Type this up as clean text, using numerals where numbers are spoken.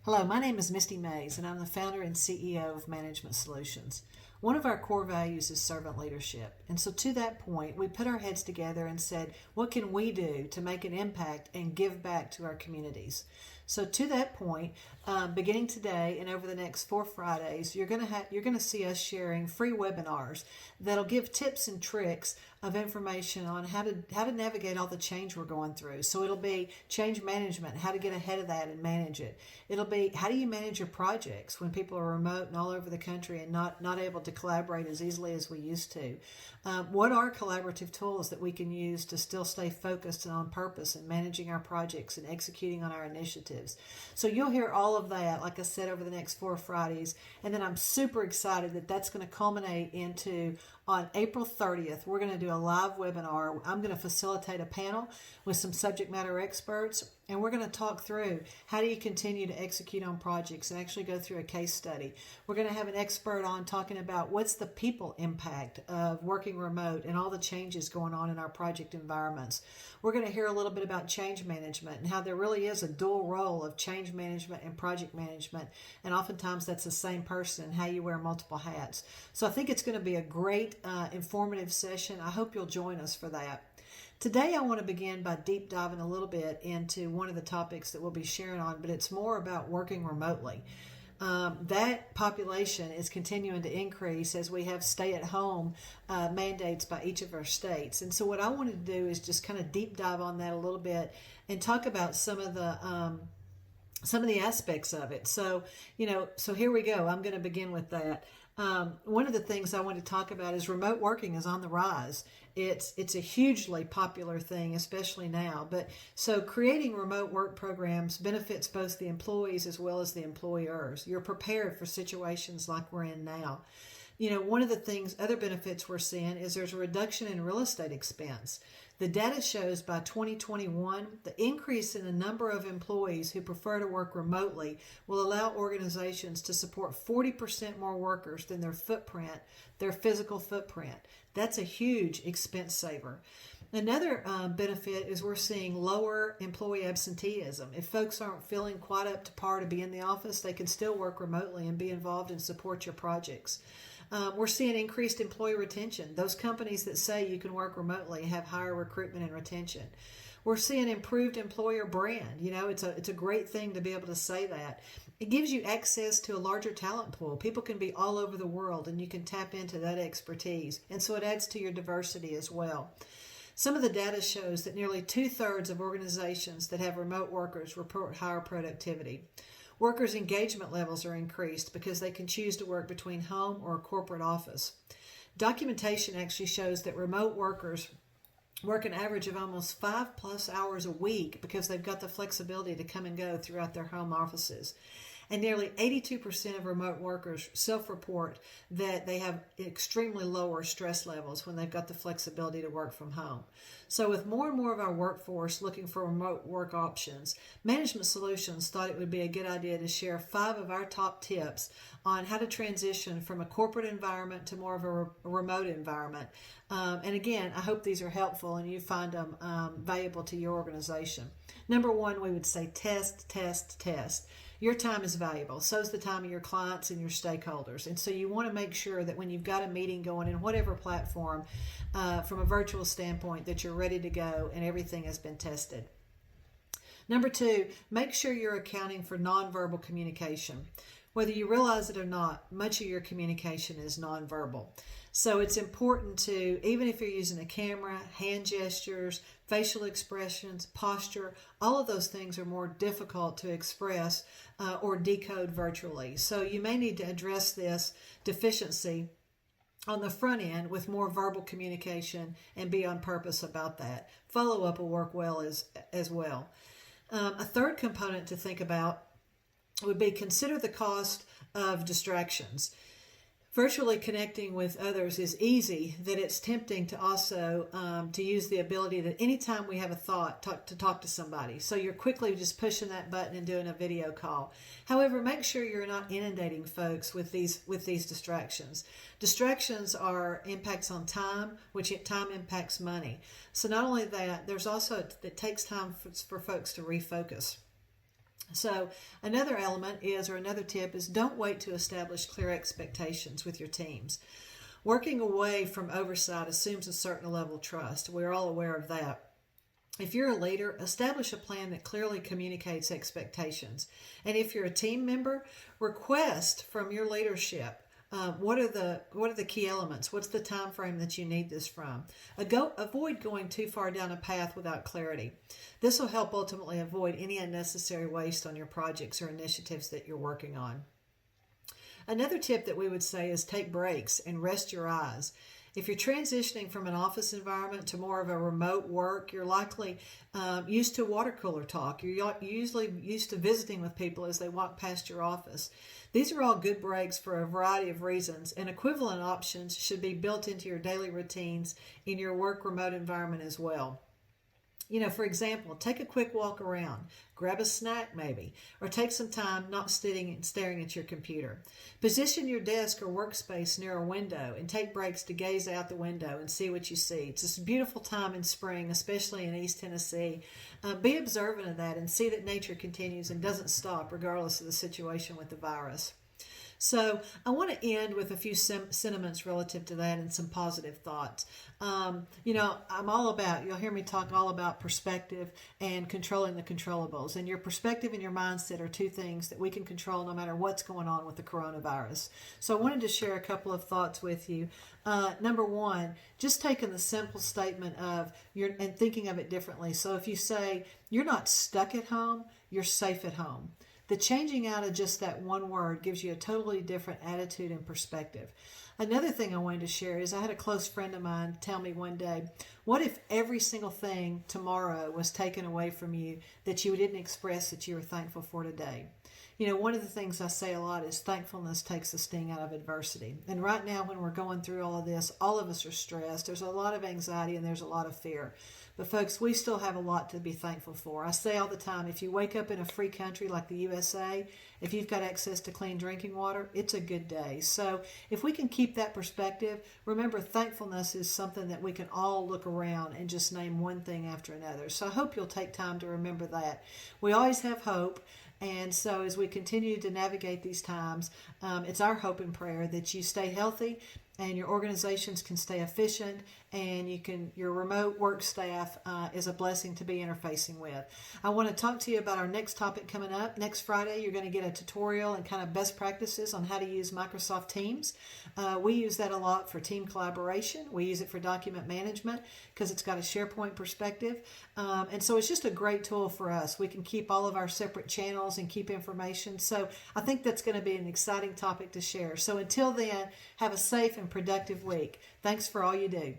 Hello, my name is Misty Mays, and I'm the founder and CEO of Management Solutions. One of our core values is servant leadership. And so, to that point, we put our heads together and said, what can we do to make an impact and give back to our communities? So, to that point, beginning today and over the next 4 Fridays, you're going to see us sharing free webinars that'll give tips and tricks of information on how to navigate all the change we're going through. So it'll be change management, how to get ahead of that and manage it. It'll be how do you manage your projects when people are remote and all over the country and not able to collaborate as easily as we used to. What are collaborative tools that we can use to still stay focused and on purpose in managing our projects and executing on our initiatives? So you'll hear all of that, like I said, over the next 4 Fridays. And then I'm super excited that that's going to culminate into on April 30th, we're going to do a live webinar. I'm going to facilitate a panel with some subject matter experts, and we're going to talk through how do you continue to execute on projects and actually go through a case study. We're going to have an expert on talking about what's the people impact of working remote and all the changes going on in our project environments. We're going to hear a little bit about change management and how there really is a dual role of change management and project management, and oftentimes that's the same person and how you wear multiple hats. So I think it's going to be a great informative session. I hope you'll join us for that. Today I want to begin by deep diving a little bit into one of the topics that we'll be sharing on, but it's more about working remotely. That population is continuing to increase as we have stay-at-home mandates by each of our states. And so what I wanted to do is just kind of deep dive on that a little bit and talk about some of the aspects of it. So here we go. I'm going to begin with that. One of the things I want to talk about is remote working is on the rise. It's a hugely popular thing, especially now. But so creating remote work programs benefits both the employees as well as the employers. You're prepared for situations like we're in now. One of the other benefits we're seeing is there's a reduction in real estate expense. The data shows by 2021, the increase in the number of employees who prefer to work remotely will allow organizations to support 40% more workers than their physical footprint. That's a huge expense saver. Another benefit is we're seeing lower employee absenteeism. If folks aren't feeling quite up to par to be in the office, they can still work remotely and be involved and support your projects. We're seeing increased employee retention. Those companies that say you can work remotely have higher recruitment and retention. We're seeing improved employer brand. It's a great thing to be able to say that. It gives you access to a larger talent pool. People can be all over the world and you can tap into that expertise. And so it adds to your diversity as well. Some of the data shows that nearly 2/3 of organizations that have remote workers report higher productivity. Workers' engagement levels are increased because they can choose to work between home or a corporate office. Documentation actually shows that remote workers work an average of almost 5+ hours a week because they've got the flexibility to come and go throughout their home offices. And nearly 82% of remote workers self-report that they have extremely lower stress levels when they've got the flexibility to work from home. So with more and more of our workforce looking for remote work options, Management Solutions thought it would be a good idea to share 5 of our top tips on how to transition from a corporate environment to more of a remote environment. And again, I hope these are helpful and you find them valuable to your organization. Number 1, we would say test, test, test. Your time is valuable. So is the time of your clients and your stakeholders. And so you want to make sure that when you've got a meeting going in whatever platform, from a virtual standpoint, that you're ready to go and everything has been tested. Number 2, make sure you're accounting for nonverbal communication. Whether you realize it or not, much of your communication is nonverbal. So it's important to, even if you're using a camera, hand gestures, facial expressions, posture, all of those things are more difficult to express or decode virtually. So you may need to address this deficiency on the front end with more verbal communication and be on purpose about that. Follow-up will work well as well. A third component to think about would be consider the cost of distractions. Virtually connecting with others is easy, that it's tempting to also to use the ability that anytime we have a thought, to talk to somebody. So you're quickly just pushing that button and doing a video call. However, make sure you're not inundating folks with these distractions. Distractions are impacts on time, which time impacts money. So not only that, there's also, it takes time for folks to refocus. So another element is, or another tip is, don't wait to establish clear expectations with your teams. Working away from oversight assumes a certain level of trust. We're all aware of that. If you're a leader, establish a plan that clearly communicates expectations. And if you're a team member, request from your leadership. What are the key elements? What's the time frame that you need this from? Avoid going too far down a path without clarity. This will help ultimately avoid any unnecessary waste on your projects or initiatives that you're working on. Another tip that we would say is take breaks and rest your eyes. If you're transitioning from an office environment to more of a remote work, you're likely used to water cooler talk. You're usually used to visiting with people as they walk past your office. These are all good breaks for a variety of reasons, and equivalent options should be built into your daily routines in your work remote environment as well. For example, take a quick walk around, grab a snack maybe, or take some time not sitting and staring at your computer. Position your desk or workspace near a window and take breaks to gaze out the window and see what you see. It's this beautiful time in spring, especially in East Tennessee. Be observant of that and see that nature continues and doesn't stop regardless of the situation with the virus. So I want to end with a few sentiments relative to that and some positive thoughts. I'm all about, you'll hear me talk all about perspective and controlling the controllables. And your perspective and your mindset are two things that we can control no matter what's going on with the coronavirus. So I wanted to share a couple of thoughts with you. Number one, just taking the simple statement of and thinking of it differently. So if you say you're not stuck at home, you're safe at home. The changing out of just that one word gives you a totally different attitude and perspective. Another thing I wanted to share is I had a close friend of mine tell me one day, what if every single thing tomorrow was taken away from you that you didn't express that you were thankful for today? One of the things I say a lot is thankfulness takes the sting out of adversity. And right now when we're going through all of this, all of us are stressed. There's a lot of anxiety and there's a lot of fear. But folks, we still have a lot to be thankful for. I say all the time, if you wake up in a free country like the USA, if you've got access to clean drinking water, it's a good day. So if we can keep that perspective, remember thankfulness is something that we can all look around and just name one thing after another. So I hope you'll take time to remember that. We always have hope. And so as we continue to navigate these times, it's our hope and prayer that you stay healthy and your organizations can stay efficient and your remote work staff is a blessing to be interfacing with. I want to talk to you about our next topic coming up. Next Friday, you're going to get a tutorial and kind of best practices on how to use Microsoft Teams. We use that a lot for team collaboration. We use it for document management because it's got a SharePoint perspective. And so it's just a great tool for us. We can keep all of our separate channels and keep information. So I think that's going to be an exciting topic to share. So until then, have a safe and productive week. Thanks for all you do.